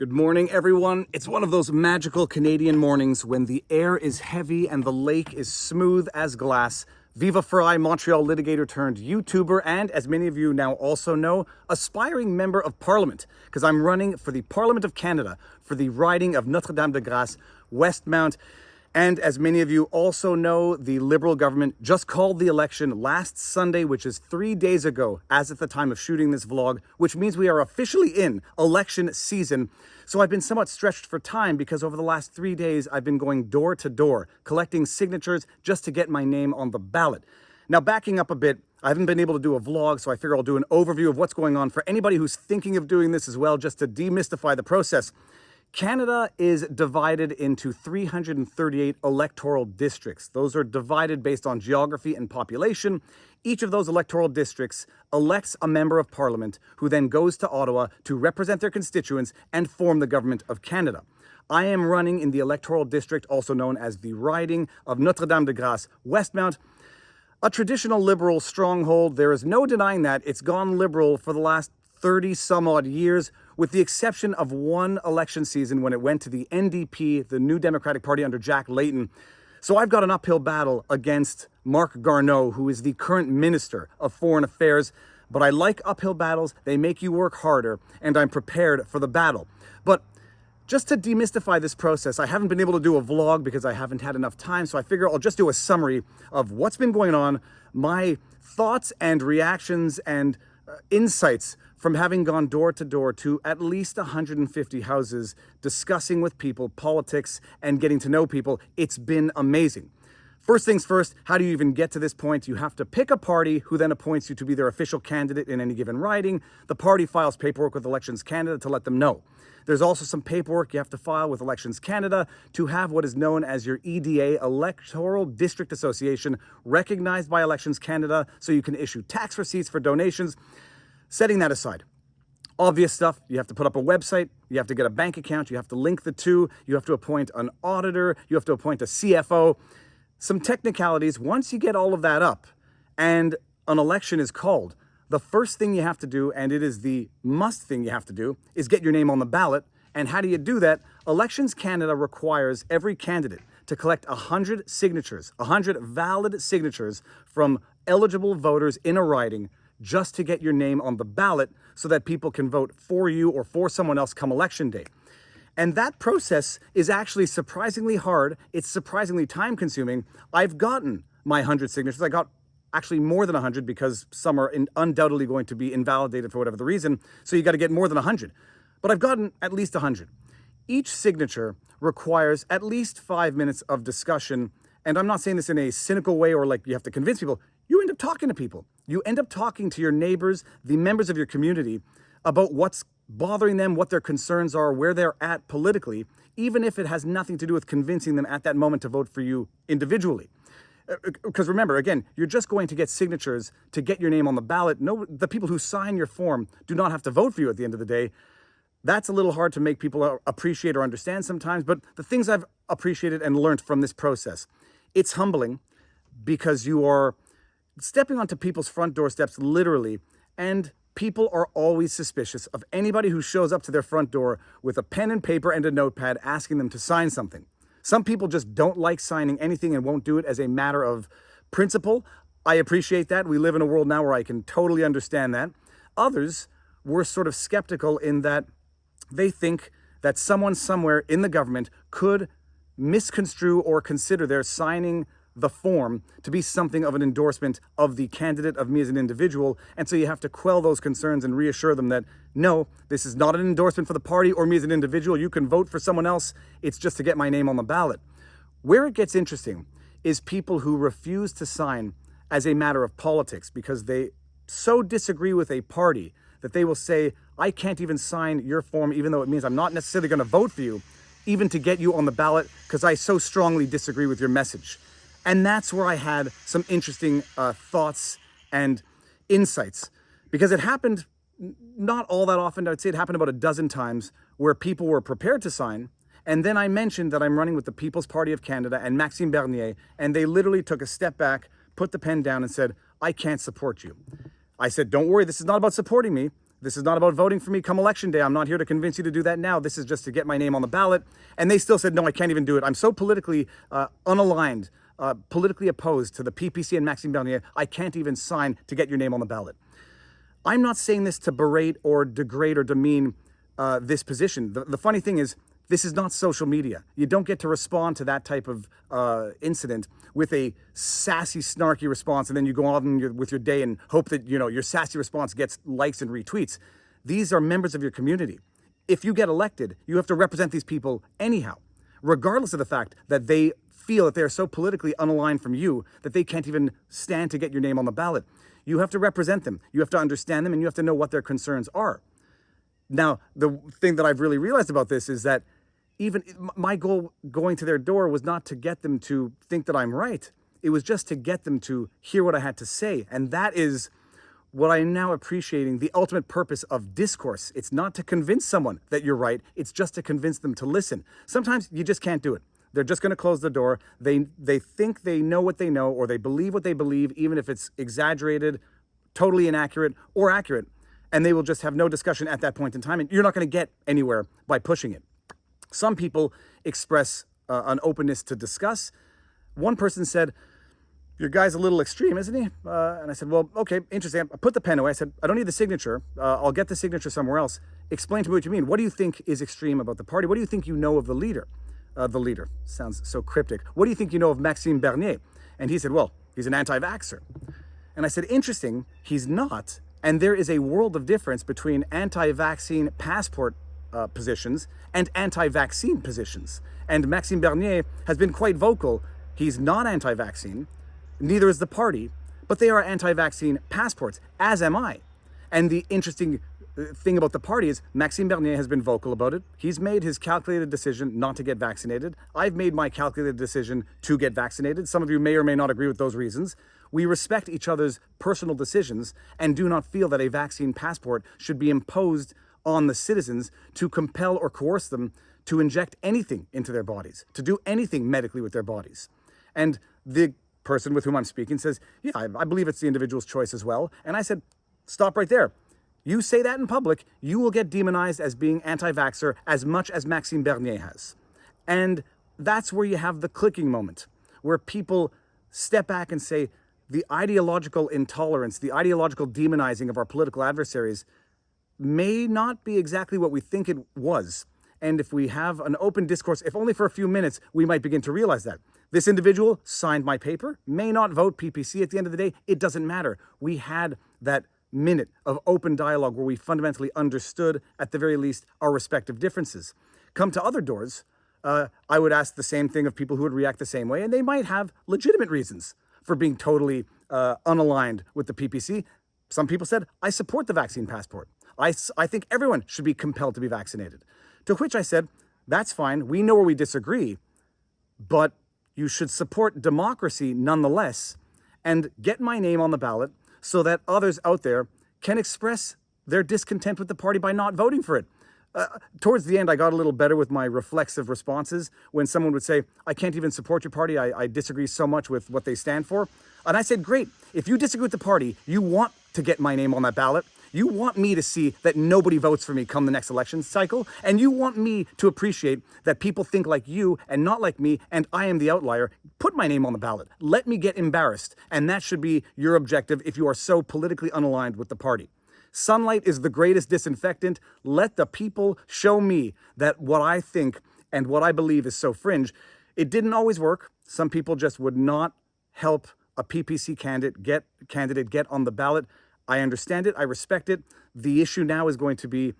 Good morning, everyone. It's one of those magical Canadian mornings when the air is heavy and the lake is smooth as glass. Viva Fry, Montreal litigator turned YouTuber, and as many of you now also know, aspiring member of Parliament, because I'm running for the Parliament of Canada for the riding of Notre-Dame-de-Grâce, Westmount. And as many of you also know, the Liberal government just called the election last Sunday, which is 3 days ago, as at the time of shooting this vlog, which means we are officially in election season. So I've been somewhat stretched for time because over the last 3 days, I've been going door to door, collecting signatures just to get my name on the ballot. Now, backing up a bit, I haven't been able to do a vlog, so I figure I'll do an overview of what's going on for anybody who's thinking of doing this as well, just to demystify the process. Canada is divided into 338 electoral districts. Those are divided based on geography and population. Each of those electoral districts elects a member of Parliament who then goes to Ottawa to represent their constituents and form the Government of Canada. I am running in the electoral district, also known as the riding of Notre-Dame-de-Grâce, Westmount. A traditional Liberal stronghold. There is no denying that. It's gone Liberal for the last 30 some odd years, with the exception of one election season when it went to the NDP, the New Democratic Party under Jack Layton. So I've got an uphill battle against Marc Garneau, who is the current Minister of Foreign Affairs. But I like uphill battles. They make you work harder, and I'm prepared for the battle. But just to demystify this process, I haven't been able to do a vlog because I haven't had enough time, so I figure I'll just do a summary of what's been going on, my thoughts and reactions and insights from having gone door to door to at least 150 houses, discussing with people politics and getting to know people. It's been amazing. First things first, how do you even get to this point? You have to pick a party who then appoints you to be their official candidate in any given riding. The party files paperwork with Elections Canada to let them know. There's also some paperwork you have to file with Elections Canada to have what is known as your EDA, Electoral District Association, recognized by Elections Canada, so you can issue tax receipts for donations. Setting that aside, obvious stuff, you have to put up a website, you have to get a bank account, you have to link the two, you have to appoint an auditor, you have to appoint a CFO. Some technicalities, once you get all of that up and an election is called, the first thing you have to do, and it is the must thing you have to do, is get your name on the ballot. And how do you do that? Elections Canada requires every candidate to collect 100 signatures, 100 valid signatures from eligible voters in a riding, just to get your name on the ballot so that people can vote for you or for someone else come election day. And that process is actually surprisingly hard. It's surprisingly time consuming. I've gotten my 100 signatures. I got actually more than 100 because some are undoubtedly going to be invalidated for whatever the reason. So you got to get more than 100. But I've gotten at least 100. Each signature requires at least 5 minutes of discussion. And I'm not saying this in a cynical way or like you have to convince people. You end up talking to people. You end up talking to your neighbors, the members of your community, about what's bothering them, what their concerns are, where they're at politically, even if it has nothing to do with convincing them at that moment to vote for you individually. Because remember, again, you're just going to get signatures to get your name on the ballot. No, the people who sign your form do not have to vote for you at the end of the day. That's a little hard to make people appreciate or understand sometimes, but the things I've appreciated and learned from this process, it's humbling because you are stepping onto people's front doorsteps literally, and people are always suspicious of anybody who shows up to their front door with a pen and paper and a notepad asking them to sign something. Some people just don't like signing anything and won't do it as a matter of principle. I appreciate that. We live in a world now where I can totally understand that. Others were sort of skeptical in that they think that someone somewhere in the government could misconstrue or consider their signing the form to be something of an endorsement of the candidate, of me as an individual. And so you have to quell those concerns and reassure them that, no, this is not an endorsement for the party or me as an individual. You can vote for someone else. It's just to get my name on the ballot. Where it gets interesting is people who refuse to sign as a matter of politics because they so disagree with a party that they will say, I can't even sign your form, even though it means I'm not necessarily going to vote for you, even to get you on the ballot because I so strongly disagree with your message. And that's where I had some interesting thoughts and insights, because it happened not all that often. I'd say it happened about a dozen times where people were prepared to sign. And then I mentioned that I'm running with the People's Party of Canada and Maxime Bernier, and they literally took a step back, put the pen down and said, I can't support you. I said, don't worry, this is not about supporting me. This is not about voting for me come election day. I'm not here to convince you to do that now. This is just to get my name on the ballot. And they still said, no, I can't even do it. I'm so politically unaligned, politically opposed to the PPC and Maxime Bernier, I can't even sign to get your name on the ballot. I'm not saying this to berate or degrade or demean this position. The funny thing is, this is not social media. You don't get to respond to that type of incident with a sassy, snarky response, and then you go on with your day and hope that your sassy response gets likes and retweets. These are members of your community. If you get elected, you have to represent these people anyhow, regardless of the fact that they feel that they're so politically unaligned from you that they can't even stand to get your name on the ballot. You have to represent them. You have to understand them, and you have to know what their concerns are. Now, the thing that I've really realized about this is that even my goal going to their door was not to get them to think that I'm right. It was just to get them to hear what I had to say. And that is what I'm now appreciating, the ultimate purpose of discourse. It's not to convince someone that you're right. It's just to convince them to listen. Sometimes you just can't do it. They're just going to close the door. They think they know what they know, or they believe what they believe, even if it's exaggerated, totally inaccurate, or accurate. And they will just have no discussion at that point in time. And you're not going to get anywhere by pushing it. Some people express an openness to discuss. One person said, your guy's a little extreme, isn't he? And I said, well, okay, interesting. I put the pen away. I said, I don't need the signature. I'll get the signature somewhere else. Explain to me what you mean. What do you think is extreme about the party? What do you think you know of the leader? The leader sounds so cryptic. What do you think you know of Maxime Bernier? And he said, well, he's an anti-vaxxer. And I said, interesting, he's not. And there is a world of difference between anti-vaccine passport positions and anti-vaccine positions. And Maxime Bernier has been quite vocal. He's not anti-vaccine, neither is the party, but they are anti-vaccine passports, as am I. And the interesting thing about the party is Maxime Bernier has been vocal about it. He's made his calculated decision not to get vaccinated. I've made my calculated decision to get vaccinated. Some of you may or may not agree with those reasons. We respect each other's personal decisions and do not feel that a vaccine passport should be imposed on the citizens to compel or coerce them to inject anything into their bodies, to do anything medically with their bodies. And the person with whom I'm speaking says, yeah, I believe it's the individual's choice as well. And I said, stop right there. You say that in public, you will get demonized as being anti-vaxxer as much as Maxime Bernier has. And that's where you have the clicking moment, where people step back and say, the ideological intolerance, the ideological demonizing of our political adversaries may not be exactly what we think it was. And if we have an open discourse, if only for a few minutes, we might begin to realize that. This individual signed my paper, may not vote PPC at the end of the day. It doesn't matter. We had that minute of open dialogue where we fundamentally understood, at the very least, our respective differences. Come to other doors, I would ask the same thing of people who would react the same way, and they might have legitimate reasons for being totally unaligned with the PPC. Some people said, I support the vaccine passport. I think everyone should be compelled to be vaccinated. To which I said, that's fine. We know where we disagree, but you should support democracy nonetheless and get my name on the ballot so that others out there can express their discontent with the party by not voting for it. Towards the end, I got a little better with my reflexive responses when someone would say, I can't even support your party. I disagree so much with what they stand for. And I said, great. If you disagree with the party, you want to get my name on that ballot. You want me to see that nobody votes for me come the next election cycle. And you want me to appreciate that people think like you and not like me, and I am the outlier. Put my name on the ballot. Let me get embarrassed. And that should be your objective if you are so politically unaligned with the party. Sunlight is the greatest disinfectant. Let the people show me that what I think and what I believe is so fringe. It didn't always work. Some people just would not help a PPC candidate get on the ballot. I understand it. I respect it. The issue now is going to be,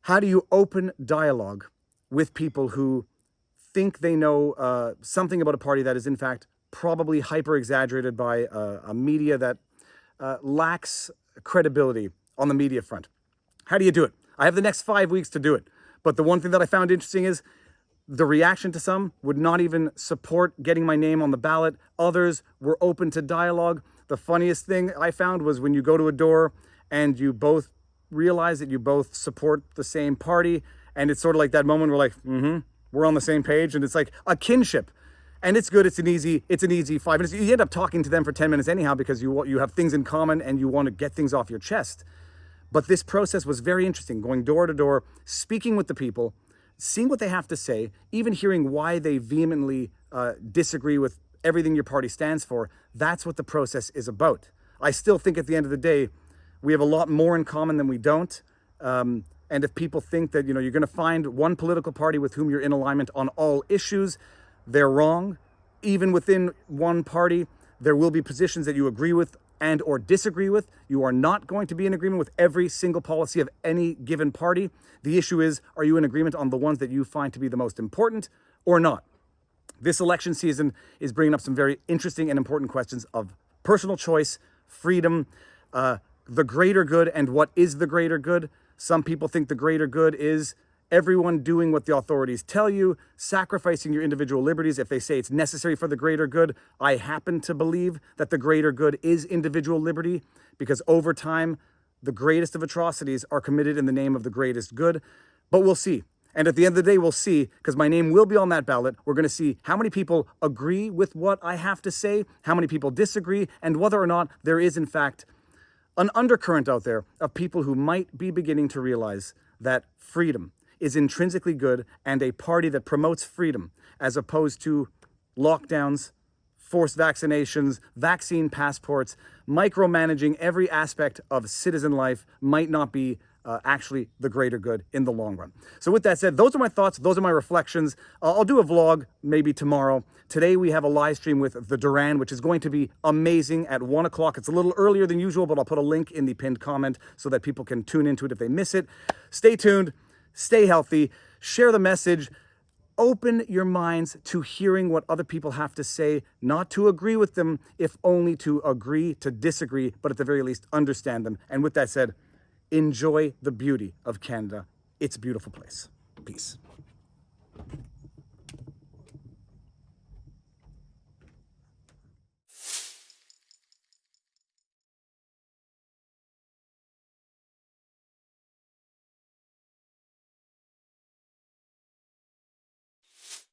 how do you open dialogue with people who think they know something about a party that is in fact probably hyper-exaggerated by a media that lacks credibility on the media front? How do you do it? I have the next 5 weeks to do it. But the one thing that I found interesting is the reaction to some would not even support getting my name on the ballot. Others were open to dialogue. The funniest thing I found was when you go to a door and you both realize that you both support the same party, and it's sort of like that moment where like, we're on the same page, and it's like a kinship. And it's good. It's an easy 5 minutes. You end up talking to them for 10 minutes anyhow because you have things in common and you want to get things off your chest. But this process was very interesting, going door to door, speaking with the people, seeing what they have to say, even hearing why they vehemently disagree with everything your party stands for. That's what the process is about. I still think at the end of the day, we have a lot more in common than we don't. And if people think that, you're going to find one political party with whom you're in alignment on all issues, they're wrong. Even within one party, there will be positions that you agree with and or disagree with. You are not going to be in agreement with every single policy of any given party. The issue is, are you in agreement on the ones that you find to be the most important or not? This election season is bringing up some very interesting and important questions of personal choice, freedom, the greater good, and what is the greater good. Some people think the greater good is everyone doing what the authorities tell you, sacrificing your individual liberties if they say it's necessary for the greater good. I happen to believe that the greater good is individual liberty, because over time, the greatest of atrocities are committed in the name of the greatest good. But we'll see. And at the end of the day, we'll see, because my name will be on that ballot. We're going to see how many people agree with what I have to say, how many people disagree, and whether or not there is, in fact, an undercurrent out there of people who might be beginning to realize that freedom is intrinsically good, and a party that promotes freedom as opposed to lockdowns, forced vaccinations, vaccine passports, micromanaging every aspect of citizen life might not be actually the greater good in the long run. So with that said, those are my thoughts. Those are my reflections. I'll do a vlog maybe tomorrow. Today we have a live stream with the Duran, which is going to be amazing at 1 o'clock. It's a little earlier than usual, but I'll put a link in the pinned comment so that people can tune into it if they miss it. Stay tuned, stay healthy, share the message. Open your minds to hearing what other people have to say, not to agree with them, if only to agree to disagree, but at the very least understand them. And with that said, enjoy the beauty of Canada. It's a beautiful place. Peace.